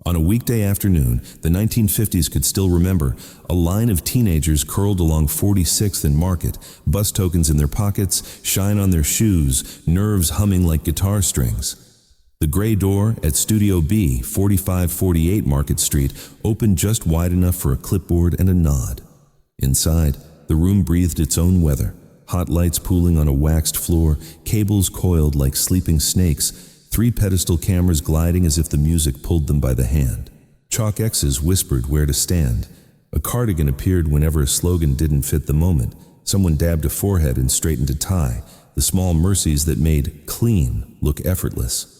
On a weekday afternoon, the 1950s could still remember, a line of teenagers curled along 46th and Market, bus tokens in their pockets, shine on their shoes, nerves humming like guitar strings. The gray door at Studio B, 4548 Market Street, opened just wide enough for a clipboard and a nod. Inside, the room breathed its own weather, hot lights pooling on a waxed floor, cables coiled like sleeping snakes, 3 pedestal cameras gliding as if the music pulled them by the hand. Chalk X's whispered where to stand. A cardigan appeared whenever a slogan didn't fit the moment. Someone dabbed a forehead and straightened a tie, the small mercies that made clean look effortless.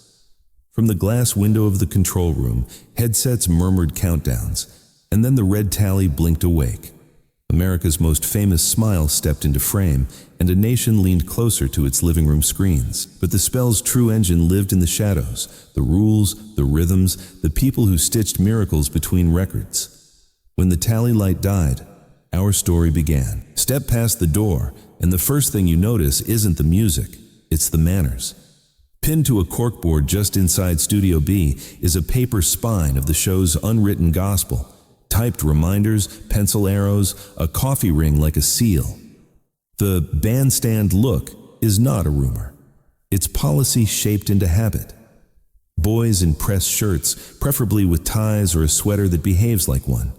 From the glass window of the control room, headsets murmured countdowns, and then the red tally blinked awake. America's most famous smile stepped into frame, and a nation leaned closer to its living room screens. But the spell's true engine lived in the shadows, the rules, the rhythms, the people who stitched miracles between records. When the tally light died, our story began. Step past the door, and the first thing you notice isn't the music, it's the manners. Pinned to a corkboard just inside Studio B is a paper spine of the show's unwritten gospel. Typed reminders, pencil arrows, a coffee ring like a seal. The bandstand look is not a rumor. It's policy shaped into habit. Boys in pressed shirts, preferably with ties or a sweater that behaves like one.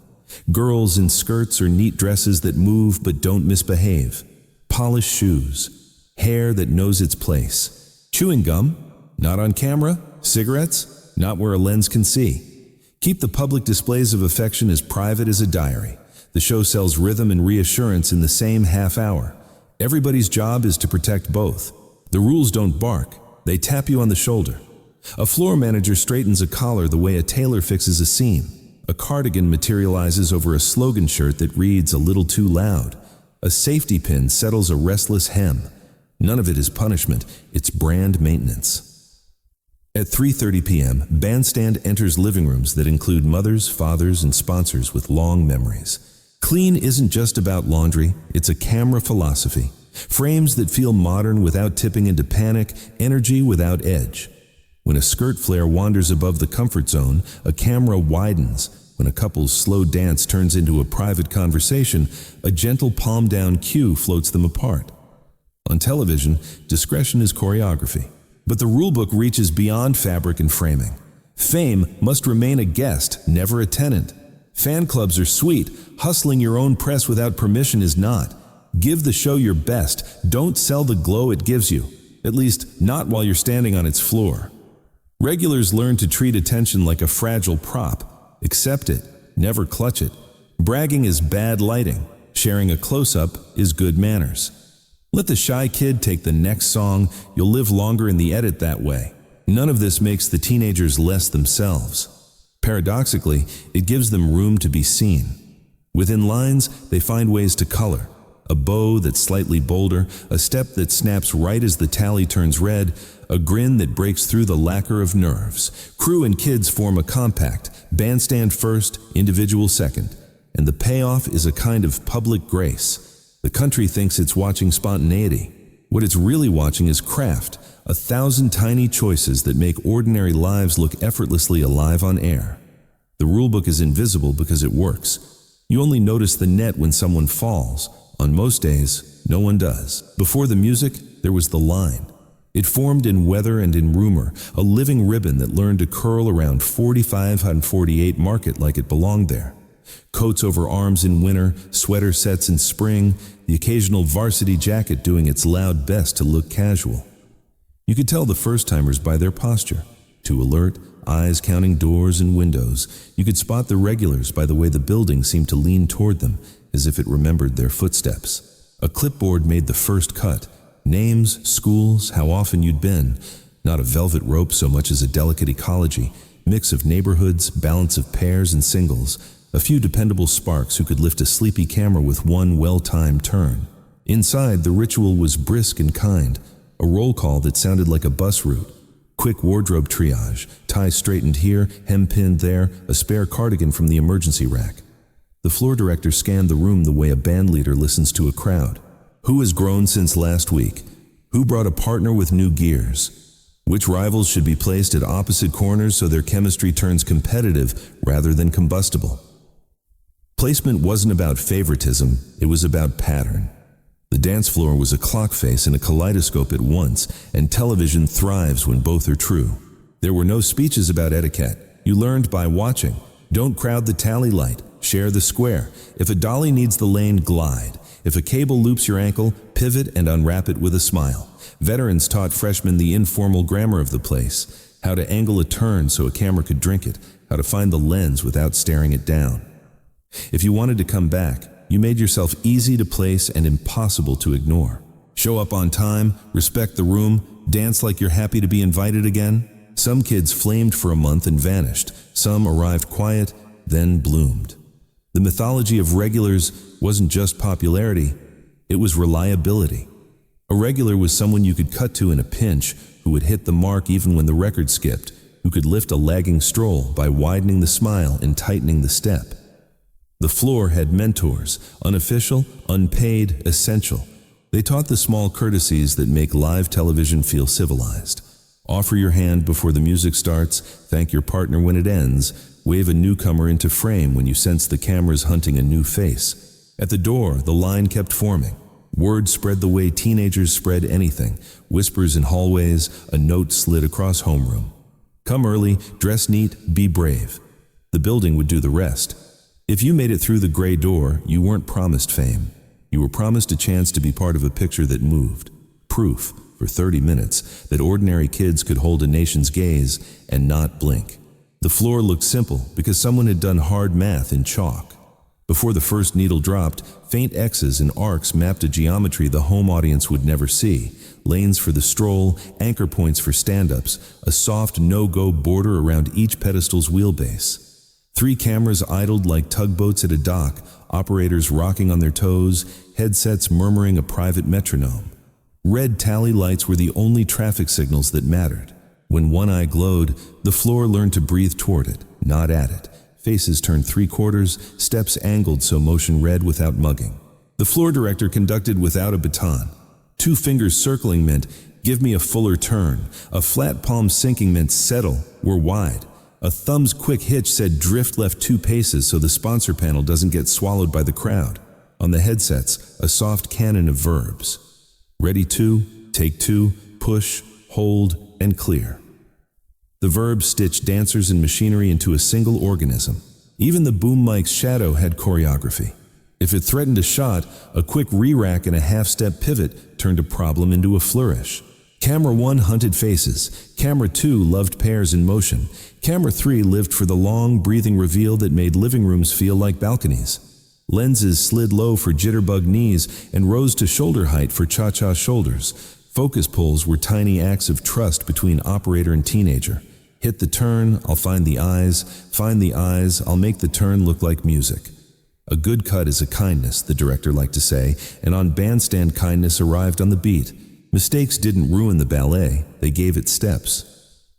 Girls in skirts or neat dresses that move but don't misbehave. Polished shoes. Hair that knows its place. Chewing gum? Not on camera. Cigarettes? Not where a lens can see. Keep the public displays of affection as private as a diary. The show sells rhythm and reassurance in the same half hour. Everybody's job is to protect both. The rules don't bark, they tap you on the shoulder. A floor manager straightens a collar the way a tailor fixes a seam. A cardigan materializes over a slogan shirt that reads a little too loud. A safety pin settles a restless hem. None of it is punishment, it's brand maintenance. At 3:30 p.m., Bandstand enters living rooms that include mothers, fathers, and sponsors with long memories. Clean isn't just about laundry, it's a camera philosophy. Frames that feel modern without tipping into panic, energy without edge. When a skirt flare wanders above the comfort zone, a camera widens. When a couple's slow dance turns into a private conversation, a gentle palm-down cue floats them apart. On television, discretion is choreography. But the rulebook reaches beyond fabric and framing. Fame must remain a guest, never a tenant. Fan clubs are sweet. Hustling your own press without permission is not. Give the show your best. Don't sell the glow it gives you. At least, not while you're standing on its floor. Regulars learn to treat attention like a fragile prop. Accept it. Never clutch it. Bragging is bad lighting. Sharing a close-up is good manners. Let the shy kid take the next song, you'll live longer in the edit that way. None of this makes the teenagers less themselves. Paradoxically, it gives them room to be seen. Within lines, they find ways to color. A bow that's slightly bolder, a step that snaps right as the tally turns red, a grin that breaks through the lacquer of nerves. Crew and kids form a compact, bandstand first, individual second. And the payoff is a kind of public grace. The country thinks it's watching spontaneity. What it's really watching is craft, 1,000 tiny choices that make ordinary lives look effortlessly alive on air. The rulebook is invisible because it works. You only notice the net when someone falls. On most days, no one does. Before the music, there was the line. It formed in weather and in rumor, a living ribbon that learned to curl around 4548 Market like it belonged there. Coats over arms in winter, sweater sets in spring, the occasional varsity jacket doing its loud best to look casual. You could tell the first-timers by their posture. Too alert, eyes counting doors and windows. You could spot the regulars by the way the building seemed to lean toward them, as if it remembered their footsteps. A clipboard made the first cut. Names, schools, how often you'd been. Not a velvet rope so much as a delicate ecology. Mix of neighborhoods, balance of pairs and singles. A few dependable sparks who could lift a sleepy camera with one well-timed turn. Inside, the ritual was brisk and kind, a roll call that sounded like a bus route. Quick wardrobe triage, tie straightened here, hem pinned there, a spare cardigan from the emergency rack. The floor director scanned the room the way a band leader listens to a crowd. Who has grown since last week? Who brought a partner with new gears? Which rivals should be placed at opposite corners so their chemistry turns competitive rather than combustible. Placement wasn't about favoritism, it was about pattern. The dance floor was a clock face and a kaleidoscope at once, and television thrives when both are true. There were no speeches about etiquette. You learned by watching. Don't crowd the tally light. Share the square. If a dolly needs the lane, glide. If a cable loops your ankle, pivot and unwrap it with a smile. Veterans taught freshmen the informal grammar of the place, how to angle a turn so a camera could drink it, how to find the lens without staring it down. If you wanted to come back, you made yourself easy to place and impossible to ignore. Show up on time, respect the room, dance like you're happy to be invited again. Some kids flamed for a month and vanished. Some arrived quiet, then bloomed. The mythology of regulars wasn't just popularity, it was reliability. A regular was someone you could cut to in a pinch, who would hit the mark even when the record skipped, who could lift a lagging stroll by widening the smile and tightening the step. The floor had mentors, unofficial, unpaid, essential. They taught the small courtesies that make live television feel civilized. Offer your hand before the music starts, thank your partner when it ends, wave a newcomer into frame when you sense the camera's hunting a new face. At the door, the line kept forming. Word spread the way teenagers spread anything. Whispers in hallways, a note slid across homeroom. Come early, dress neat, be brave. The building would do the rest. If you made it through the gray door, you weren't promised fame. You were promised a chance to be part of a picture that moved. Proof, for 30 minutes, that ordinary kids could hold a nation's gaze and not blink. The floor looked simple because someone had done hard math in chalk. Before the first needle dropped, faint X's and arcs mapped a geometry the home audience would never see. Lanes for the stroll, anchor points for stand-ups, a soft no-go border around each pedestal's wheelbase. 3 cameras idled like tugboats at a dock, operators rocking on their toes, headsets murmuring a private metronome. Red tally lights were the only traffic signals that mattered. When one eye glowed, the floor learned to breathe toward it, not at it. Faces turned 3/4, steps angled so motion read without mugging. The floor director conducted without a baton. 2 fingers circling meant, give me a fuller turn. A flat palm sinking meant, settle, we're wide. A thumb's quick hitch said, drift left 2 paces so the sponsor panel doesn't get swallowed by the crowd. On the headsets, a soft canon of verbs. Ready 2, take 2, push, hold, and clear. The verbs stitched dancers and machinery into a single organism. Even the boom mic's shadow had choreography. If it threatened a shot, a quick re-rack and a half-step pivot turned a problem into a flourish. Camera 1 hunted faces. Camera 2 loved pairs in motion. Camera 3 lived for the long, breathing reveal that made living rooms feel like balconies. Lenses slid low for jitterbug knees and rose to shoulder height for cha-cha shoulders. Focus pulls were tiny acts of trust between operator and teenager. Hit the turn, I'll find the eyes, I'll make the turn look like music. A good cut is a kindness, the director liked to say, and on Bandstand kindness arrived on the beat. Mistakes didn't ruin the ballet, they gave it steps.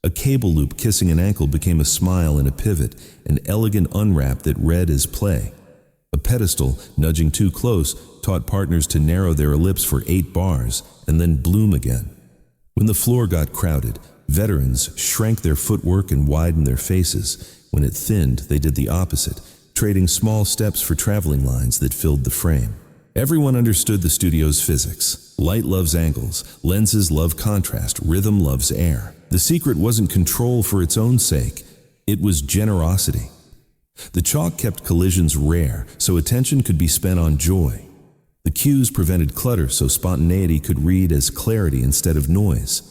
A cable loop kissing an ankle became a smile and a pivot, an elegant unwrap that read as play. A pedestal, nudging too close, taught partners to narrow their ellipse for 8 bars, and then bloom again. When the floor got crowded, veterans shrank their footwork and widened their faces. When it thinned, they did the opposite, trading small steps for traveling lines that filled the frame. Everyone understood the studio's physics. Light loves angles, lenses love contrast, rhythm loves air. The secret wasn't control for its own sake, it was generosity. The chalk kept collisions rare, so attention could be spent on joy. The cues prevented clutter, so spontaneity could read as clarity instead of noise.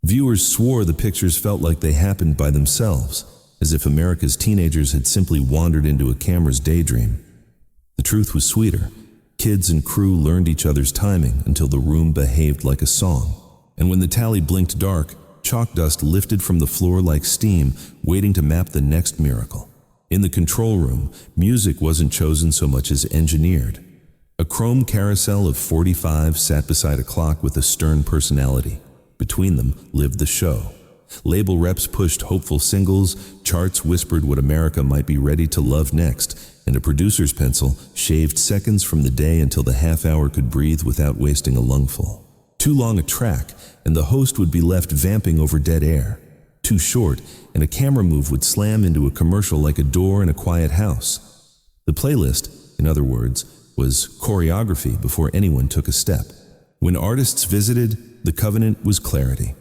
Viewers swore the pictures felt like they happened by themselves, as if America's teenagers had simply wandered into a camera's daydream. The truth was sweeter. Kids and crew learned each other's timing until the room behaved like a song. And when the tally blinked dark, chalk dust lifted from the floor like steam, waiting to map the next miracle. In the control room, music wasn't chosen so much as engineered. A chrome carousel of 45 sat beside a clock with a stern personality. Between them lived the show. Label reps pushed hopeful singles, charts whispered what America might be ready to love next, and a producer's pencil shaved seconds from the day until the half hour could breathe without wasting a lungful. Too long a track, and the host would be left vamping over dead air. Too short, and a camera move would slam into a commercial like a door in a quiet house. The playlist, in other words, was choreography before anyone took a step. When artists visited, the covenant was clarity.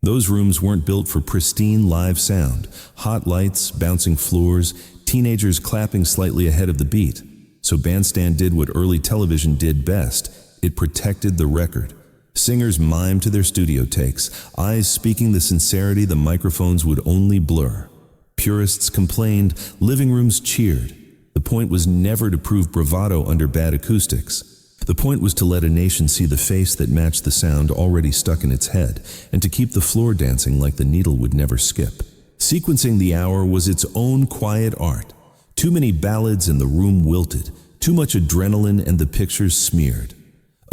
Those rooms weren't built for pristine live sound, hot lights, bouncing floors, teenagers clapping slightly ahead of the beat. So Bandstand did what early television did best. It protected the record. Singers mimed to their studio takes, eyes speaking the sincerity the microphones would only blur. Purists complained, living rooms cheered. The point was never to prove bravado under bad acoustics. The point was to let a nation see the face that matched the sound already stuck in its head, and to keep the floor dancing like the needle would never skip. Sequencing the hour was its own quiet art. Too many ballads and the room wilted, too much adrenaline and the pictures smeared.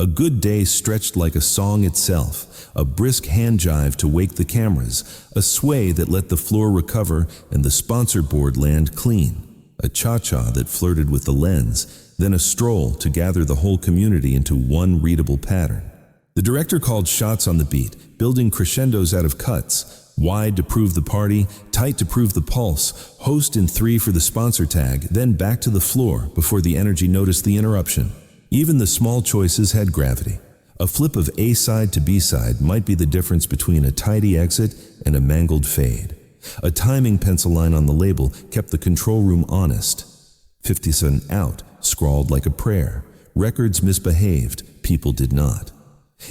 A good day stretched like a song itself, a brisk hand jive to wake the cameras, a sway that let the floor recover and the sponsor board land clean, a cha-cha that flirted with the lens, then a stroll to gather the whole community into one readable pattern. The director called shots on the beat, building crescendos out of cuts, wide to prove the party, tight to prove the pulse, host in 3 for the sponsor tag, then back to the floor before the energy noticed the interruption. Even the small choices had gravity. A flip of A-side to B-side might be the difference between a tidy exit and a mangled fade. A timing pencil line on the label kept the control room honest. 57 out, scrawled like a prayer. Records misbehaved, people did not.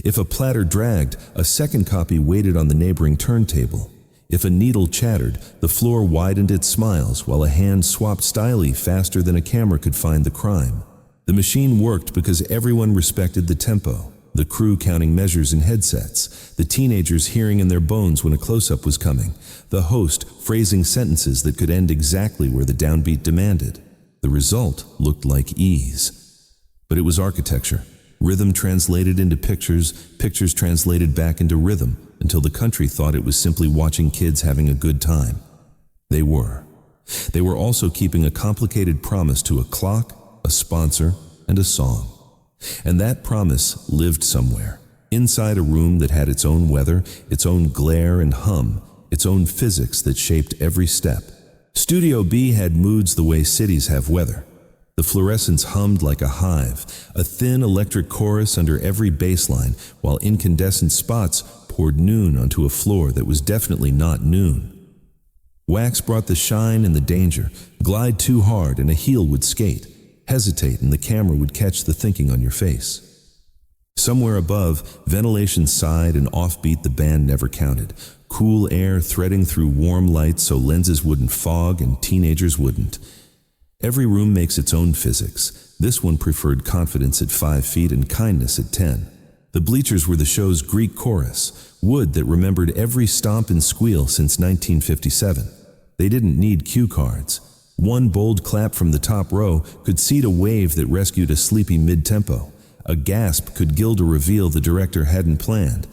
If a platter dragged, a second copy waited on the neighboring turntable. If a needle chattered, the floor widened its smiles while a hand swapped styly faster than a camera could find the crime. The machine worked because everyone respected the tempo, the crew counting measures in headsets, the teenagers hearing in their bones when a close-up was coming, the host phrasing sentences that could end exactly where the downbeat demanded. The result looked like ease. But it was architecture. Rhythm translated into pictures, pictures translated back into rhythm, until the country thought it was simply watching kids having a good time. They were. They were also keeping a complicated promise to a clock, a sponsor, and a song. And that promise lived somewhere, inside a room that had its own weather, its own glare and hum, its own physics that shaped every step. Studio B had moods the way cities have weather. The fluorescents hummed like a hive, a thin electric chorus under every bass line, while incandescent spots poured noon onto a floor that was definitely not noon. Wax brought the shine and the danger. Glide too hard and a heel would skate. Hesitate and the camera would catch the thinking on your face. Somewhere above, ventilation sighed and offbeat the band never counted. Cool air threading through warm lights so lenses wouldn't fog and teenagers wouldn't. Every room makes its own physics. This one preferred confidence at 5 feet and kindness at 10. The bleachers were the show's Greek chorus, wood that remembered every stomp and squeal since 1957. They didn't need cue cards. One bold clap from the top row could seed a wave that rescued a sleepy mid-tempo. A gasp could gild a reveal the director hadn't planned.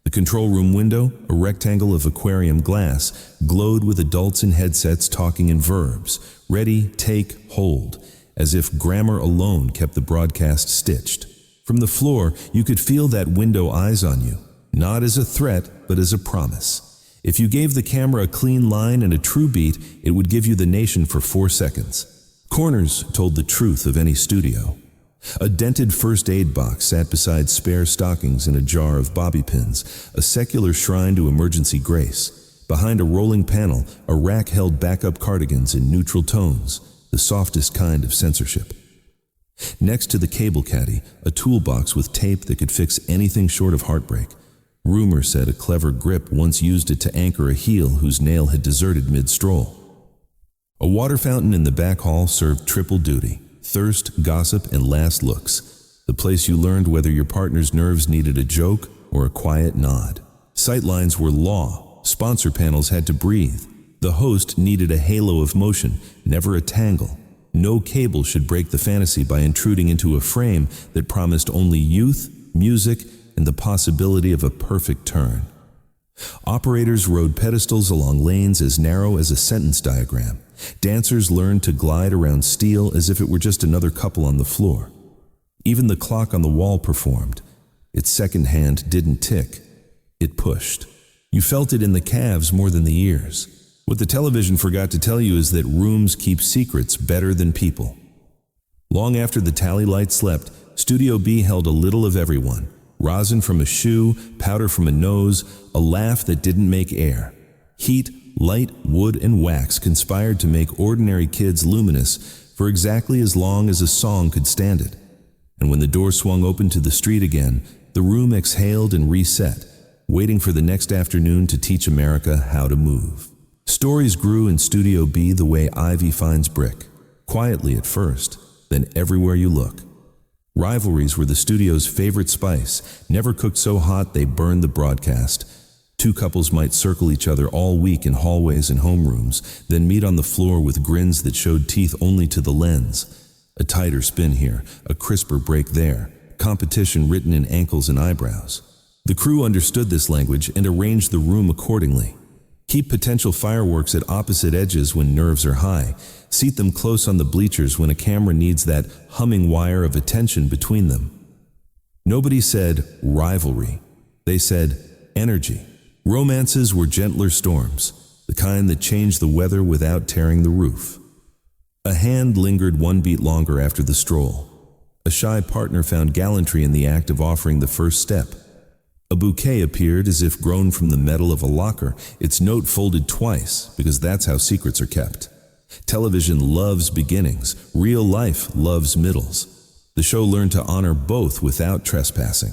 The control room window, a rectangle of aquarium glass, glowed with adults in headsets talking in verbs. Ready, take, hold, as if grammar alone kept the broadcast stitched. From the floor, you could feel that window eyes on you, not as a threat, but as a promise. If you gave the camera a clean line and a true beat, it would give you the nation for 4 seconds. Corners told the truth of any studio. A dented first aid box sat beside spare stockings and a jar of bobby pins, a secular shrine to emergency grace. Behind a rolling panel, a rack held backup cardigans in neutral tones, the softest kind of censorship. Next to the cable caddy, a toolbox with tape that could fix anything short of heartbreak. Rumor said a clever grip once used it to anchor a heel whose nail had deserted mid-stroll. A water fountain in the back hall served triple duty: thirst, gossip, and last looks. The place you learned whether your partner's nerves needed a joke or a quiet nod. Sightlines were law. Sponsor panels had to breathe. The host needed a halo of motion, never a tangle. No cable should break the fantasy by intruding into a frame that promised only youth, music, and the possibility of a perfect turn. Operators rode pedestals along lanes as narrow as a sentence diagram. Dancers learned to glide around steel as if it were just another couple on the floor. Even the clock on the wall performed. Its second hand didn't tick. It pushed. You felt it in the calves more than the ears. What the television forgot to tell you is that rooms keep secrets better than people. Long after the tally light slept, Studio B held a little of everyone. Rosin from a shoe, powder from a nose, a laugh that didn't make air. Heat, light, wood, and wax conspired to make ordinary kids luminous for exactly as long as a song could stand it. And when the door swung open to the street again, the room exhaled and reset, waiting for the next afternoon to teach America how to move. Stories grew in Studio B the way ivy finds brick, quietly at first, then everywhere you look. Rivalries were the studio's favorite spice, never cooked so hot they burned the broadcast. Two couples might circle each other all week in hallways and homerooms, then meet on the floor with grins that showed teeth only to the lens. A tighter spin here, a crisper break there, competition written in ankles and eyebrows. The crew understood this language and arranged the room accordingly. Keep potential fireworks at opposite edges when nerves are high. Seat them close on the bleachers when a camera needs that humming wire of attention between them. Nobody said rivalry. They said energy. Romances were gentler storms, the kind that changed the weather without tearing the roof. A hand lingered one beat longer after the stroll. A shy partner found gallantry in the act of offering the first step. A bouquet appeared as if grown from the metal of a locker, its note folded twice, because that's how secrets are kept. Television loves beginnings. Real life loves middles. The show learned to honor both without trespassing.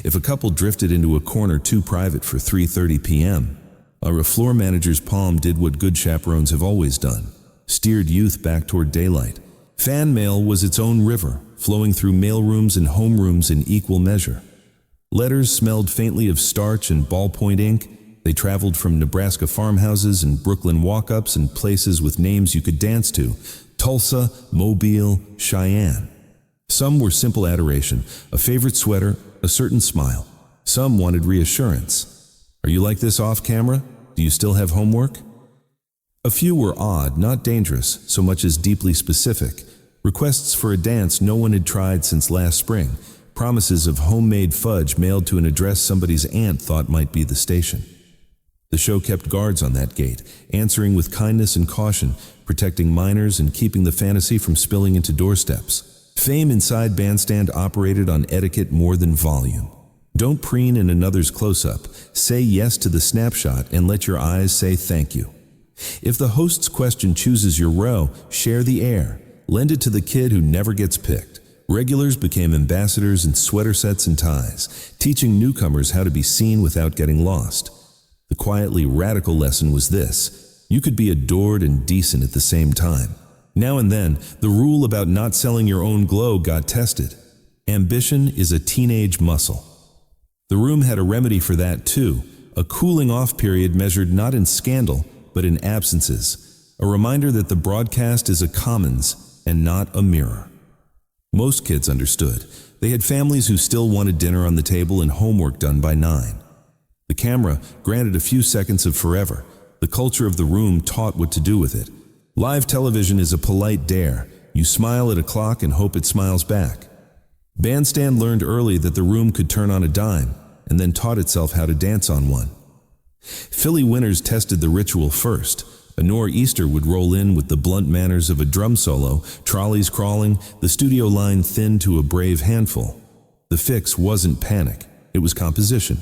If a couple drifted into a corner too private for 3:30 p.m., a floor manager's palm did what good chaperones have always done, steered youth back toward daylight. Fan mail was its own river, flowing through mailrooms and homerooms in equal measure. Letters smelled faintly of starch and ballpoint ink. They traveled from Nebraska farmhouses and Brooklyn walk-ups and places with names you could dance to: Tulsa, Mobile, Cheyenne. Some were simple adoration, a favorite sweater, a certain smile. Some wanted reassurance. Are you like this off camera? Do you still have homework? A few were odd, not dangerous, so much as deeply specific. Requests for a dance no one had tried since last spring. Promises of homemade fudge mailed to an address somebody's aunt thought might be the station. The show kept guards on that gate, answering with kindness and caution, protecting minors and keeping the fantasy from spilling into doorsteps. Fame inside Bandstand operated on etiquette more than volume. Don't preen in another's close-up. Say yes to the snapshot and let your eyes say thank you. If the host's question chooses your row, share the air. Lend it to the kid who never gets picked. Regulars became ambassadors in sweater sets and ties, teaching newcomers how to be seen without getting lost. The quietly radical lesson was this: you could be adored and decent at the same time. Now and then, the rule about not selling your own glow got tested. Ambition is a teenage muscle. The room had a remedy for that too, a cooling-off period measured not in scandal, but in absences, a reminder that the broadcast is a commons and not a mirror. Most kids understood. They had families who still wanted dinner on the table and homework done by 9. The camera granted a few seconds of forever. The culture of the room taught what to do with it. Live television is a polite dare. You smile at a clock and hope it smiles back. Bandstand learned early that the room could turn on a dime, and then taught itself how to dance on one. Philly winners tested the ritual first. A nor'easter would roll in with the blunt manners of a drum solo, trolleys crawling, the studio line thinned to a brave handful. The fix wasn't panic, it was composition.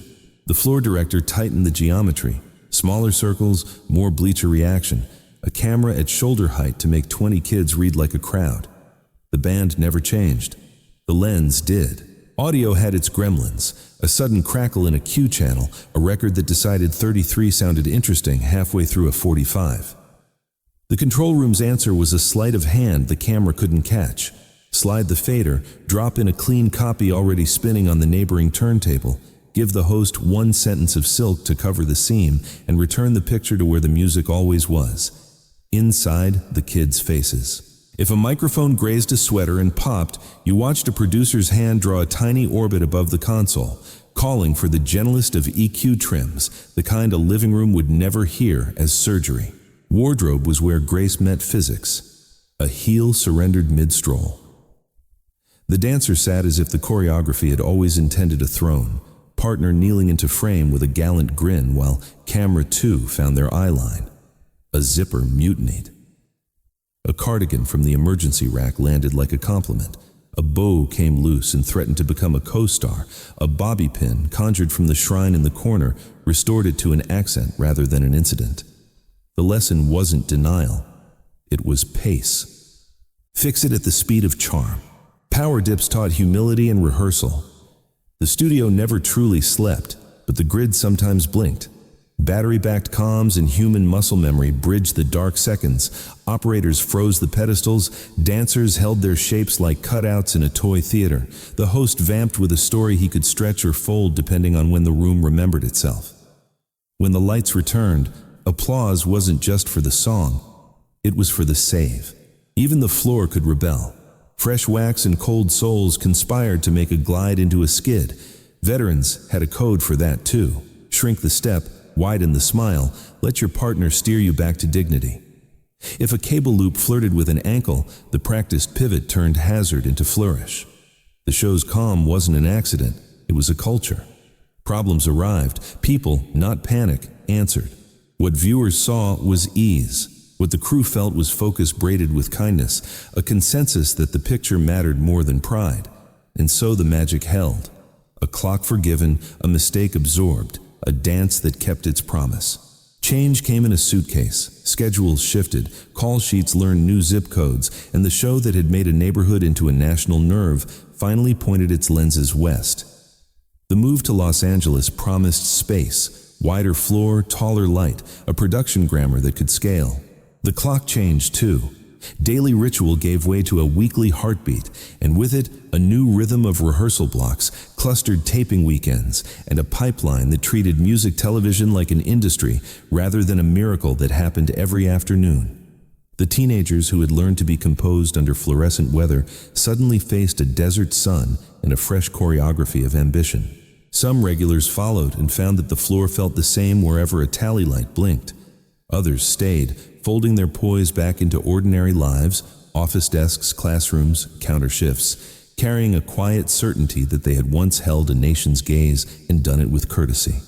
The floor director tightened the geometry. Smaller circles, more bleacher reaction. A camera at shoulder height to make 20 kids read like a crowd. The band never changed. The lens did. Audio had its gremlins, a sudden crackle in a cue channel, a record that decided 33 sounded interesting halfway through a 45. The control room's answer was a sleight of hand the camera couldn't catch. Slide the fader, drop in a clean copy already spinning on the neighboring turntable, give the host one sentence of silk to cover the seam, and return the picture to where the music always was. Inside the kids' faces. If a microphone grazed a sweater and popped, you watched a producer's hand draw a tiny orbit above the console, calling for the gentlest of EQ trims, the kind a living room would never hear as surgery. Wardrobe was where grace met physics. A heel surrendered mid-stroll. The dancer sat as if the choreography had always intended a throne, partner kneeling into frame with a gallant grin while camera 2 found their eye line. A zipper mutinied. A cardigan from the emergency rack landed like a compliment. A bow came loose and threatened to become a co-star. A bobby pin, conjured from the shrine in the corner, restored it to an accent rather than an incident. The lesson wasn't denial. It was pace. Fix it at the speed of charm. Power dips taught humility and rehearsal. The studio never truly slept, but the grid sometimes blinked. Battery-backed comms and human muscle memory bridged the dark seconds. Operators froze the pedestals. Dancers held their shapes like cutouts in a toy theater. The host vamped with a story he could stretch or fold depending on when the room remembered itself. When the lights returned, applause wasn't just for the song. It was for the save. Even the floor could rebel. Fresh wax and cold souls conspired to make a glide into a skid. Veterans had a code for that too. Shrink the step, widen the smile, let your partner steer you back to dignity. If a cable loop flirted with an ankle, the practiced pivot turned hazard into flourish. The show's calm wasn't an accident, it was a culture. Problems arrived, people, not panic, answered. What viewers saw was ease. What the crew felt was focus braided with kindness, a consensus that the picture mattered more than pride. And so the magic held. A clock forgiven, a mistake absorbed, a dance that kept its promise. Change came in a suitcase, schedules shifted, call sheets learned new zip codes, and the show that had made a neighborhood into a national nerve finally pointed its lenses west. The move to Los Angeles promised space, wider floor, taller light, a production grammar that could scale. The clock changed too. Daily ritual gave way to a weekly heartbeat, and with it, a new rhythm of rehearsal blocks, clustered taping weekends, and a pipeline that treated music television like an industry rather than a miracle that happened every afternoon. The teenagers who had learned to be composed under fluorescent weather suddenly faced a desert sun and a fresh choreography of ambition. Some regulars followed and found that the floor felt the same wherever a tally light blinked. Others stayed, folding their poise back into ordinary lives, office desks, classrooms, counter shifts, carrying a quiet certainty that they had once held a nation's gaze and done it with courtesy.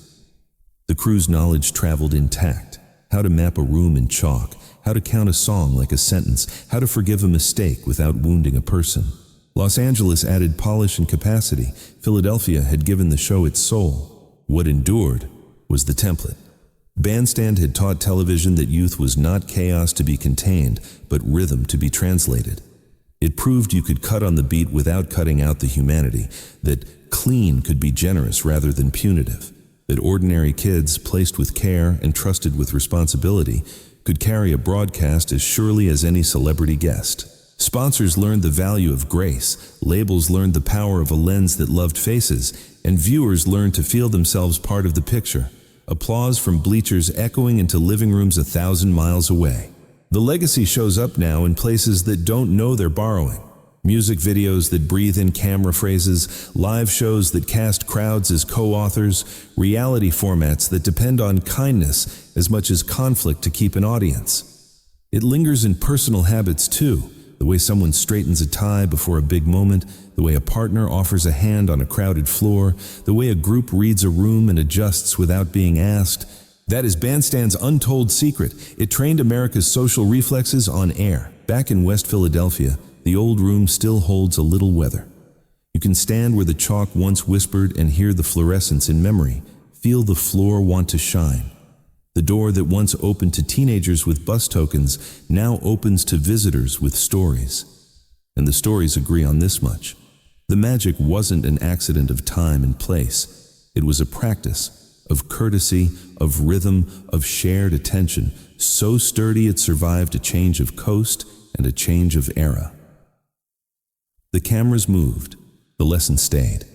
The crew's knowledge traveled intact: how to map a room in chalk, how to count a song like a sentence, how to forgive a mistake without wounding a person. Los Angeles added polish and capacity. Philadelphia had given the show its soul. What endured was the template. Bandstand had taught television that youth was not chaos to be contained, but rhythm to be translated. It proved you could cut on the beat without cutting out the humanity, that clean could be generous rather than punitive, that ordinary kids, placed with care and trusted with responsibility, could carry a broadcast as surely as any celebrity guest. Sponsors learned the value of grace, labels learned the power of a lens that loved faces, and viewers learned to feel themselves part of the picture. Applause from bleachers echoing into living rooms 1,000 miles away. The legacy shows up now in places that don't know they're borrowing. Music videos that breathe in camera phrases, live shows that cast crowds as co-authors, reality formats that depend on kindness as much as conflict to keep an audience. It lingers in personal habits too. The way someone straightens a tie before a big moment, the way a partner offers a hand on a crowded floor, the way a group reads a room and adjusts without being asked. That is Bandstand's untold secret. It trained America's social reflexes on air. Back in West Philadelphia, the old room still holds a little weather. You can stand where the chalk once whispered and hear the fluorescence in memory. Feel the floor want to shine. The door that once opened to teenagers with bus tokens now opens to visitors with stories. And the stories agree on this much. The magic wasn't an accident of time and place. It was a practice of courtesy, of rhythm, of shared attention, so sturdy it survived a change of coast and a change of era. The cameras moved. The lesson stayed.